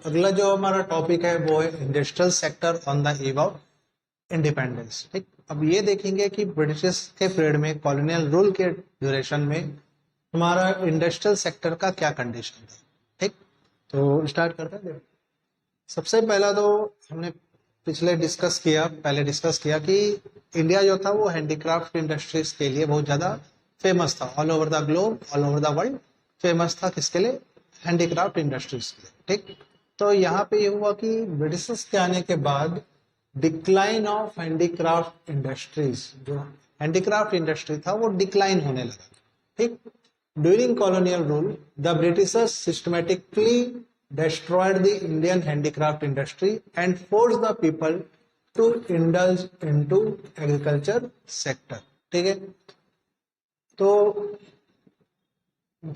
अगला जो हमारा टॉपिक है वो है industrial sector on the eve of independence. ठीक, अब ये देखेंगे कि ब्रिटिश के पीरियड में कॉलोनियल रूल के ड्यूरेशन में हमारा इंडस्ट्रियल सेक्टर का क्या कंडीशन है। ठीक, तो स्टार्ट करते हैं। सबसे पहला तो हमने पहले डिस्कस किया कि इंडिया जो था वो हैंडीक्राफ्ट इंडस्ट्रीज के लिए बहुत ज्यादा फेमस था। All over the globe, all over the world famous था। किसके लिए? हैंडीक्राफ्ट इंडस्ट्रीज के लिए। ठीक, तो यहाँ पे ये हुआ कि ब्रिटिशर्स के आने के बाद डिक्लाइन ऑफ हैंडीक्राफ्ट इंडस्ट्रीज, जो हैंडीक्राफ्ट इंडस्ट्री था वो डिक्लाइन होने लगा। ठीक, during colonial rule the Britishers systematically destroyed the Indian handicraft industry and forced the people to indulge into agriculture sector। ठीक है, तो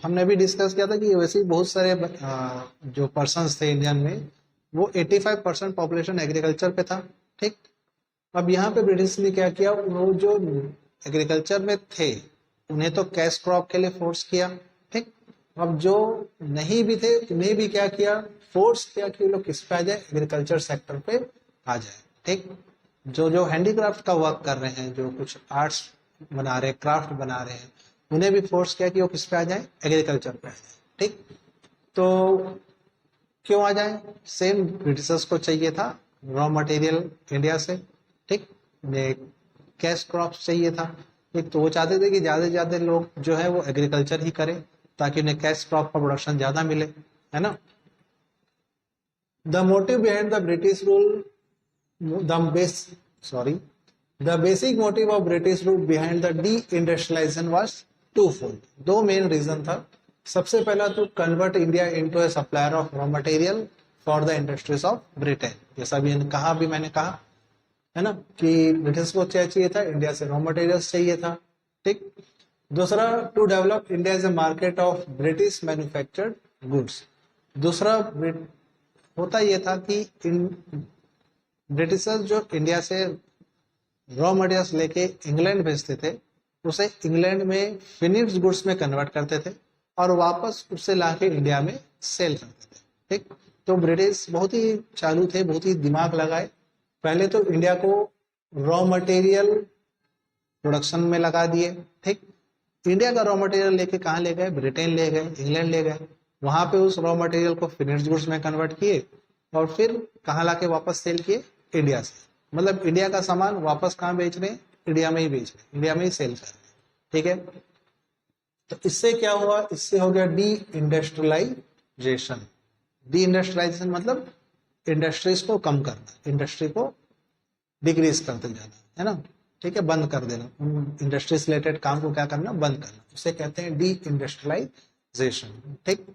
हमने भी डिस्कस किया था कि वैसे बहुत सारे जो पर्सन्स थे इंडियन में, वो 85% पॉपुलेशन एग्रीकल्चर पे था। ठीक, अब यहाँ पे ब्रिटिश ने क्या किया, वो जो एग्रीकल्चर में थे उन्हें तो कैश क्रॉप के लिए फोर्स किया। ठीक, अब जो नहीं भी थे उन्हें भी क्या किया, फोर्स किया कि वो लोग किस पे आ जाए, एग्रीकल्चर सेक्टर पे आ जाए। ठीक, जो हैंडीक्राफ्ट का वर्क कर रहे हैं, जो कुछ आर्ट्स बना रहे हैं, क्राफ्ट बना रहे हैं, उन्हें भी फोर्स किया कि वो किस पे आ जाए, एग्रीकल्चर पे आ जाए। ठीक, तो क्यों आ जाए? सेम ब्रिटिशर्स को चाहिए था रॉ मटेरियल इंडिया से। ठीक, कैश क्रॉप चाहिए था। एक तो वो चाहते थे कि ज्यादा से ज्यादा लोग जो है वो एग्रीकल्चर ही करें ताकि उन्हें कैश क्रॉप का प्रोडक्शन ज्यादा मिले, है ना। The motive behind the British rule, the basic motive of British rule behind the deindustrialization was twofold. दो मेन रीजन था। सबसे पहला तो convert India into a supplier of raw material for the industries of Britain. जैसा भी मैंने कहा है ना कि ब्रिटिश को क्या चाहिए था, इंडिया से रॉ मटेरियल्स चाहिए था। ठीक, दूसरा to develop India as a market of British manufactured goods. दूसरा होता यह था कि ब्रिटिशर्स जो इंडिया से रॉ मटेरियल्स लेके इंग्लैंड भेजते थे, उसे इंग्लैंड में फिनिश्ड गुड्स में कन्वर्ट करते थे और वापस उससे लाके इंडिया में सेल करते थे। ठीक, तो ब्रिटिश बहुत ही चालू थे, बहुत ही दिमाग लगाए। पहले तो इंडिया को रॉ मटेरियल प्रोडक्शन में लगा दिए। ठीक, इंडिया का रॉ मटेरियल लेके कहाँ ले गए? ब्रिटेन ले गए, इंग्लैंड ले गए। वहां पे उस रॉ मटेरियल को फिनिश्ड गुड्स में कन्वर्ट किए और फिर कहाँ लाके वापस सेल किए? इंडिया से। मतलब इंडिया का सामान वापस कहाँ बेच रहे हैं? इंडिया में ही बेच रहे हैं, इंडिया में ही सेल कर रहे हैं। ठीक है, तो इससे क्या हुआ? इससे हो गया डी इंडस्ट्रियलाइजेशन। डी इंडस्ट्रियलाइजेशन मतलब इंडस्ट्रीज को कम करना, इंडस्ट्री को डिक्रीज करते जाना, है ना। ठीक है, बंद कर देना, इंडस्ट्री से रिलेटेड काम को क्या करना? बंद करना। उसे कहते हैं डी इंडस्ट्रियलाइजेशन। ठीक,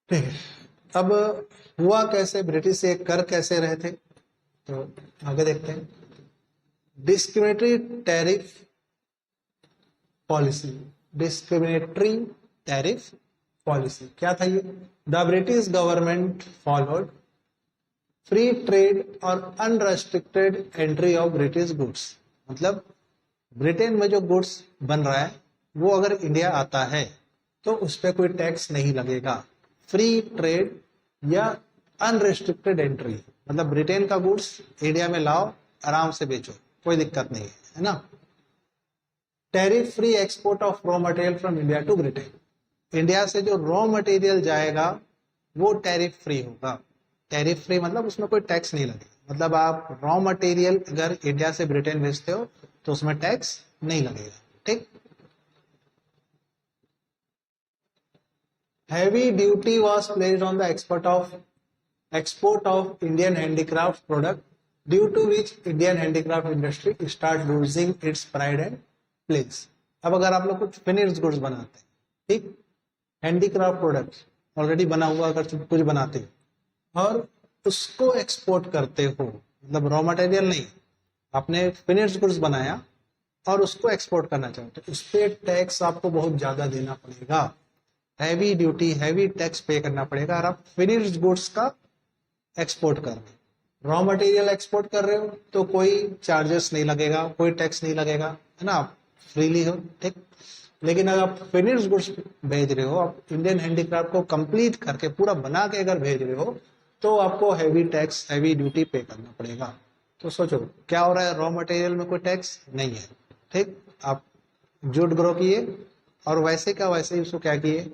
ठीक है, अब हुआ कैसे, ब्रिटिश ये कर कैसे रहे थे, तो आगे देखते हैं। Discriminatory tariff policy. Discriminatory tariff policy क्या था ये? The British government followed free trade और unrestricted entry of British goods. मतलब ब्रिटेन में जो गुड्स बन रहा है वो अगर इंडिया आता है तो उस पर कोई टैक्स नहीं लगेगा। फ्री ट्रेड या अनरेस्ट्रिक्टेड एंट्री, मतलब ब्रिटेन का गुड्स इंडिया में लाओ, आराम से बेचो, कोई दिक्कत नहीं है ना। Tariff free export of raw material from India to Britain. India से जो रॉ मटेरियल जाएगा वो टैरिफ फ्री होगा। टैरिफ फ्री मतलब उसमें कोई टैक्स नहीं लगेगा। मतलब आप रॉ मटेरियल अगर इंडिया से ब्रिटेन भेजते हो तो उसमें टैक्स नहीं लगेगा। ठीक, heavy duty was placed on the export of Indian handicraft product, due to which Indian handicraft industry start losing its pride and place. अब अगर आप लोग कुछ फिनिश्ड गुड्स बनाते हैं, ठीक, हैंडीक्राफ्ट प्रोडक्ट्स ऑलरेडी बना हुआ अगर कुछ बनाते हो और उसको एक्सपोर्ट करते हो, मतलब रॉ मटेरियल नहीं, आपने फिनिश्ड गुड्स बनाया और उसको एक्सपोर्ट करना चाहते हो, उस पर टैक्स आपको बहुत ज्यादा देना पड़ेगा। हैवी ड्यूटी, हैवी टैक्स पे करना पड़ेगा। और आप फिनिश्ड गुड्स का एक्सपोर्ट कर रहे हो, रॉ मटेरियल एक्सपोर्ट कर रहे हो तो कोई चार्जेस नहीं लगेगा, कोई टैक्स नहीं लगेगा, है ना, आप फ्रीली हो। ठीक, लेकिन अगर आप फिनिश्ड गुड्स भेज रहे हो, आप इंडियन हैंडीक्राफ्ट को कंप्लीट करके पूरा बना के अगर भेज रहे हो, तो आपको हैवी टैक्स, हैवी ड्यूटी पे करना पड़ेगा। तो सोचो क्या हो रहा है, रॉ मटेरियल में कोई टैक्स नहीं है, ठीक। आप जूट ग्रो किए और वैसे का वैसे ही उसको क्या किए,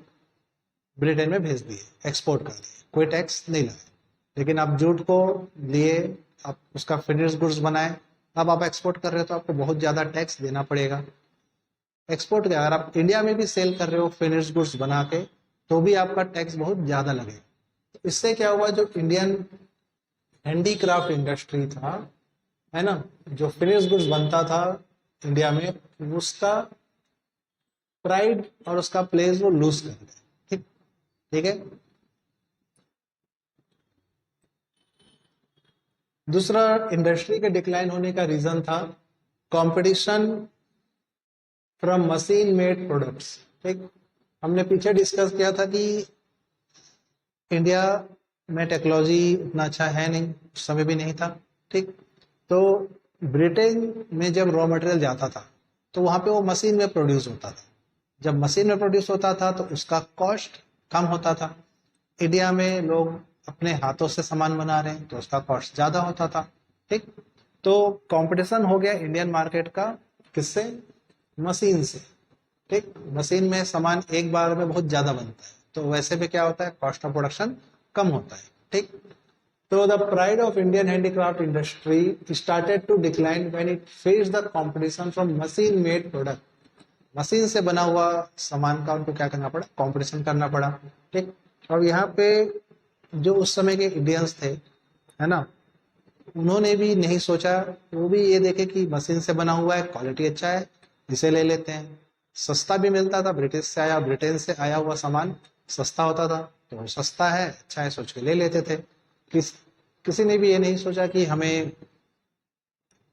ब्रिटेन में भेज दिए, एक्सपोर्ट कर दिए, कोई टैक्स नहीं लगा। लेकिन आप जूट को लिए, आप उसका फिनिश्ड गुड्स बनाए, अब आप एक्सपोर्ट कर रहे हो तो आपको बहुत ज्यादा टैक्स देना पड़ेगा। एक्सपोर्ट क्या, अगर आप इंडिया में भी सेल कर रहे हो फिनिश्ड गुड्स बना के, तो भी आपका टैक्स बहुत ज्यादा लगेगा। तो इससे क्या हुआ, जो इंडियन हैंडीक्राफ्ट इंडस्ट्री था, है ना, जो फिनिश्ड गुड्स बनता था इंडिया में, उसका प्राइड और उसका प्लेस वो लूज कर गए, ठीक। ठीक है। दूसरा इंडस्ट्री के डिक्लाइन होने का रीजन था competition from machine made products, ठीक। हमने पीछे डिस्कस किया था कि इंडिया में टेक्नोलॉजी उतना अच्छा है नहीं, उस समय भी नहीं था, ठीक। तो ब्रिटेन में जब रॉ मटेरियल जाता था तो वहां पे वो मशीन में प्रोड्यूस होता था। जब मशीन में प्रोड्यूस होता था तो उसका कॉस्ट कम होता था। इंडिया में लोग अपने हाथों से सामान बना रहे हैं तो उसका कॉस्ट ज्यादा होता था, ठीक। तो कंपटीशन हो गया इंडियन मार्केट का, किससे, मशीन से, ठीक। मशीन में सामान एक बार में बहुत ज्यादा बनता है, तो वैसे भी क्या होता है, कॉस्ट ऑफ प्रोडक्शन कम होता है, ठीक। तो the pride of Indian handicraft industry started to decline when it faced the competition from machine made product. Machine से बना हुआ सामान का उनको क्या करना पड़ा, कंपटीशन करना पड़ा, ठीक। और यहाँ पे जो उस समय के इंडियंस थे, है ना, उन्होंने भी नहीं सोचा, वो भी ये देखे कि मशीन से बना हुआ है, क्वालिटी अच्छा है, इसे ले लेते हैं। सस्ता भी मिलता था, ब्रिटिश से आया, ब्रिटेन से आया हुआ सामान सस्ता होता था, तो सस्ता है, अच्छा है, सोच के ले लेते थे। किसी ने भी ये नहीं सोचा कि हमें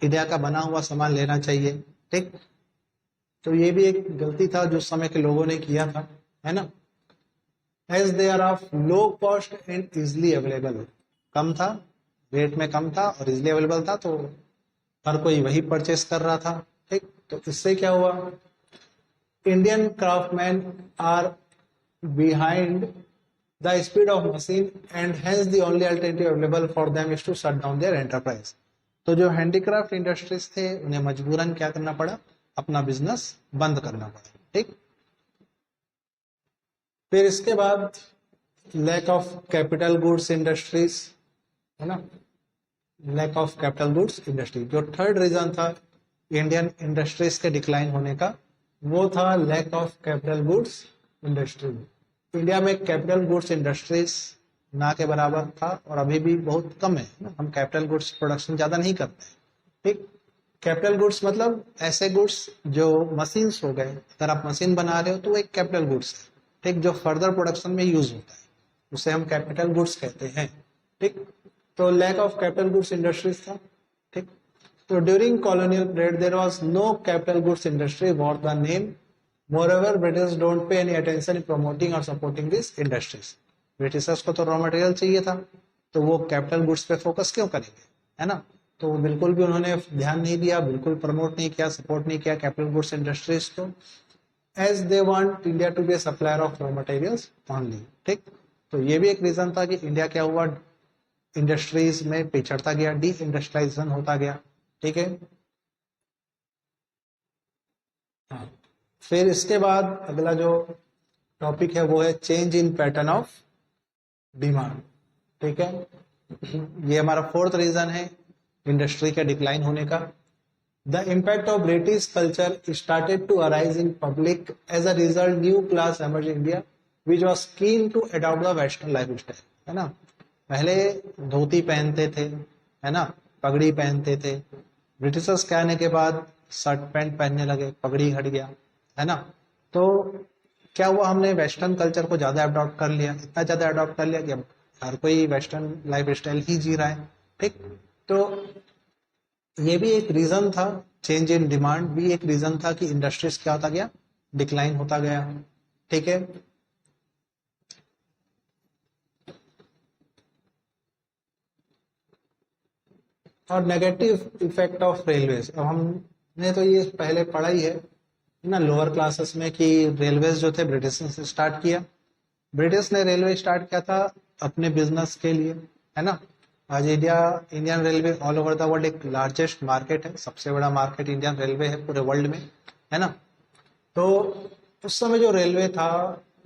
इंडिया का बना हुआ सामान लेना चाहिए, ठीक। तो ये भी एक गलती था जो उस समय के लोगों ने किया था, है ना। As they are of low cost and easily available, कम था, रेट में कम था और इजिली अवेलेबल था, तो हर कोई वही परचेस कर रहा था, ठीक। तो इससे क्या हुआ, Indian craftsman are behind the speed of machine and hence the only alternative available for them is to shut down their enterprise. तो जो हैंडीक्राफ्ट इंडस्ट्रीज थे उन्हें मजबूरन क्या करना पड़ा, अपना बिजनेस बंद करना पड़ा, ठीक। फिर इसके बाद lack of capital goods industries, है ना, lack of capital goods industry. जो थर्ड रीजन था इंडियन इंडस्ट्रीज के डिक्लाइन होने का, वो था lack of capital goods industry. India में कैपिटल गुड्स इंडस्ट्रीज ना के बराबर था और अभी भी बहुत कम है, हम कैपिटल गुड्स प्रोडक्शन ज्यादा नहीं करते, ठीक। कैपिटल गुड्स मतलब ऐसे गुड्स जो मशीन्स हो गए, अगर आप मशीन बना रहे हो तो वो एक कैपिटल गुड्स है, ठीक, जो फर्दर प्रोडक्शन में यूज होता है, उसे हम कैपिटल गुड्स कहते हैं, ठीक। तो lack of capital goods industries था, ठीक। तो during colonial period there was no capital goods industry worth the name. Moreover British don't pay any attention in promoting और सपोर्टिंग दिस इंडस्ट्रीज। ब्रिटिशर्स को तो रॉ मटेरियल चाहिए था, तो वो कैपिटल गुड्स पे फोकस क्यों करेंगे, है ना। तो बिल्कुल भी उन्होंने ध्यान नहीं दिया, बिल्कुल प्रमोट नहीं किया, सपोर्ट नहीं किया कैपिटल गुड्स इंडस्ट्रीज को, as they want India to be a supplier of raw materials only, ठीक। तो ये भी एक रीजन था कि इंडिया क्या हुआ, इंडस्ट्रीज में पिछड़ता गया, डी इंडस्ट्रियलाइजेशन होता गया, ठीक है। हाँ। फिर इसके बाद अगला जो टॉपिक है वो है change in pattern of demand, ठीक है। ये हमारा फोर्थ रीजन है इंडस्ट्री के डिक्लाइन होने का। The impact of British culture started to arise in public as a result new class emerge India which was keen to adopt the western life style, है ना। पहले धोती पहनते थे, है ना, पगड़ी पहनते थे, ब्रिटिशर्स के आने के बाद शर्ट पैंट पहनने लगे, पगड़ी हट गया, है ना। तो क्या हुआ, हमने वेस्टर्न कल्चर को ज्यादा अडॉप्ट कर लिया, इतना ज्यादा अडॉप्ट कर लिया कि अब हर कोई वेस्टर्न लाइफ स्टाइल ही जी रहा है, ठीक। तो ये भी एक रीजन था, चेंज इन डिमांड भी एक रीजन था कि इंडस्ट्रीज क्या होता गया, डिक्लाइन होता गया, ठीक है। और नेगेटिव इफेक्ट ऑफ रेलवेज, अब हमने तो ये पहले पढ़ा ही है, ना लोअर क्लासेस में कि रेलवेज जो थे ब्रिटिश ने स्टार्ट किया। ब्रिटिश ने रेलवे स्टार्ट किया था अपने बिजनेस के लिए, है ना। आज Indian railway all over the world एक लार्जेस्ट मार्केट है, सबसे बड़ा मार्केट इंडियन रेलवे है पूरे वर्ल्ड में, है ना। तो उस समय जो रेलवे था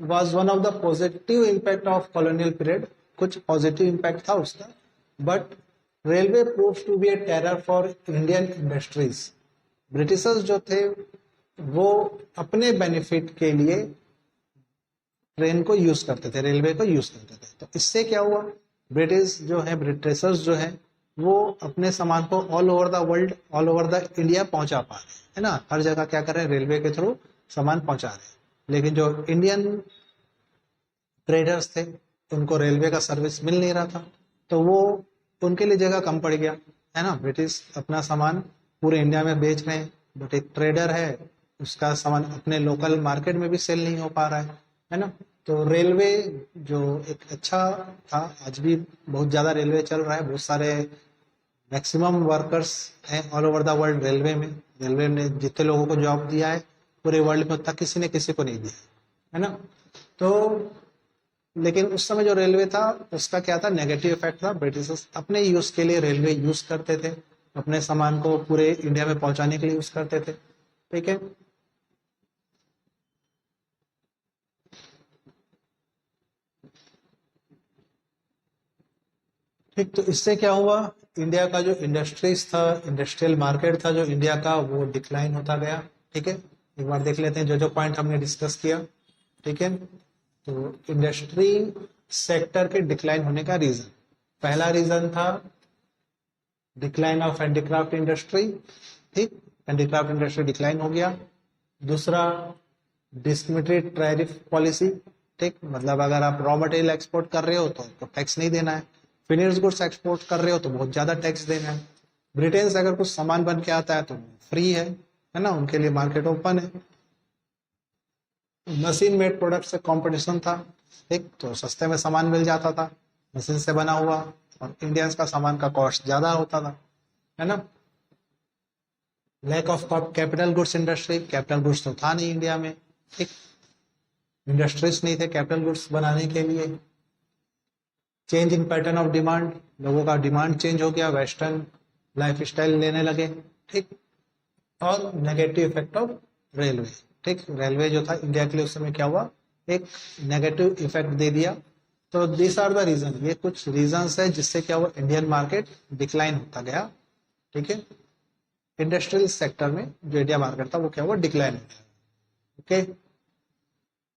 was one of the positive impact of colonial period, कुछ पॉजिटिव इम्पैक्ट था उसका, but railway proves to be a terror for Indian industries. Britishers जो थे वो अपने बेनिफिट के लिए ट्रेन को यूज करते थे, रेलवे को यूज करते थे। तो इससे क्या हुआ, ब्रिटिशर्स जो है वो अपने सामान को all over the world, all over the India पहुंचा पा रहे हैं, है ना। हर जगह क्या कर रहे हैं, रेलवे के थ्रू सामान पहुंचा रहे हैं। लेकिन जो इंडियन ट्रेडर्स थे उनको रेलवे का सर्विस मिल नहीं रहा था, तो वो उनके लिए जगह कम पड़ गया, है ना। ब्रिटिश अपना सामान पूरे इंडिया में बेच रहे हैं, बट एक ट्रेडर है उसका सामान अपने लोकल मार्केट में भी सेल नहीं हो पा रहा है ना। तो रेलवे जो एक अच्छा था, आज भी बहुत ज्यादा रेलवे चल रहा है, बहुत सारे मैक्सिमम वर्कर्स हैं all over the world railway में। रेलवे ने जितने लोगों को जॉब दिया है पूरे वर्ल्ड में उतना किसी ने किसी को नहीं दिया, है ना। तो लेकिन उस समय जो रेलवे था उसका क्या था, नेगेटिव इफेक्ट था। ब्रिटिशर्स अपने यूज के लिए रेलवे यूज करते थे, अपने सामान को पूरे इंडिया में पहुंचाने के लिए यूज करते थे, ठीक है। ठीक, तो इससे क्या हुआ, इंडिया का जो इंडस्ट्रीज था, इंडस्ट्रियल मार्केट था जो इंडिया का, वो डिक्लाइन होता गया, ठीक है। एक बार देख लेते हैं जो जो पॉइंट हमने डिस्कस किया, ठीक है। तो इंडस्ट्री सेक्टर के डिक्लाइन होने का रीजन, पहला रीजन था डिक्लाइन ऑफ हैंडीक्राफ्ट इंडस्ट्री, ठीक, हैंडीक्राफ्ट इंडस्ट्री डिक्लाइन हो गया। दूसरा डिस्क्रिमिनेटरी टैरिफ पॉलिसी, ठीक, मतलब अगर आप रॉ मटेरियल एक्सपोर्ट कर रहे हो तो टैक्स नहीं देना है, फिनिश्ड गुड्स एक्सपोर्ट कर रहे हो तो बहुत ज्यादा टैक्स देना है। ब्रिटेन से अगर कुछ सामान बन के आता है तो फ्री है ना, उनके लिए मार्केट ओपन है। मशीन मेड प्रोडक्ट से कंपटीशन था, ठीक, तो सस्ते में सामान मिल जाता था मशीन से बना हुआ, और इंडियंस का सामान का कॉस्ट ज्यादा होता था, है ना। Lack of capital goods industry, capital goods तो था नहीं इंडिया में, ठीक, इंडस्ट्रीज नहीं थे कैपिटल गुड्स बनाने के लिए। Change in pattern of demand, लोगों का डिमांड चेंज हो गया, वेस्टर्न लाइफ स्टाइल लेने लगे, ठीक। और नेगेटिव इफेक्ट ऑफ रेलवे, ठीक, रेलवे जो था इंडिया के लिए उस समय क्या हुआ, एक नेगेटिव इफेक्ट दे दिया। तो दिस आर द रीजन, ये कुछ रीजंस है जिससे क्या हुआ, इंडियन मार्केट डिक्लाइन होता गया, ठीक है। इंडस्ट्रियल सेक्टर में जो इंडिया मार्केट था वो क्या हुआ, डिक्लाइन हो गया, ओके।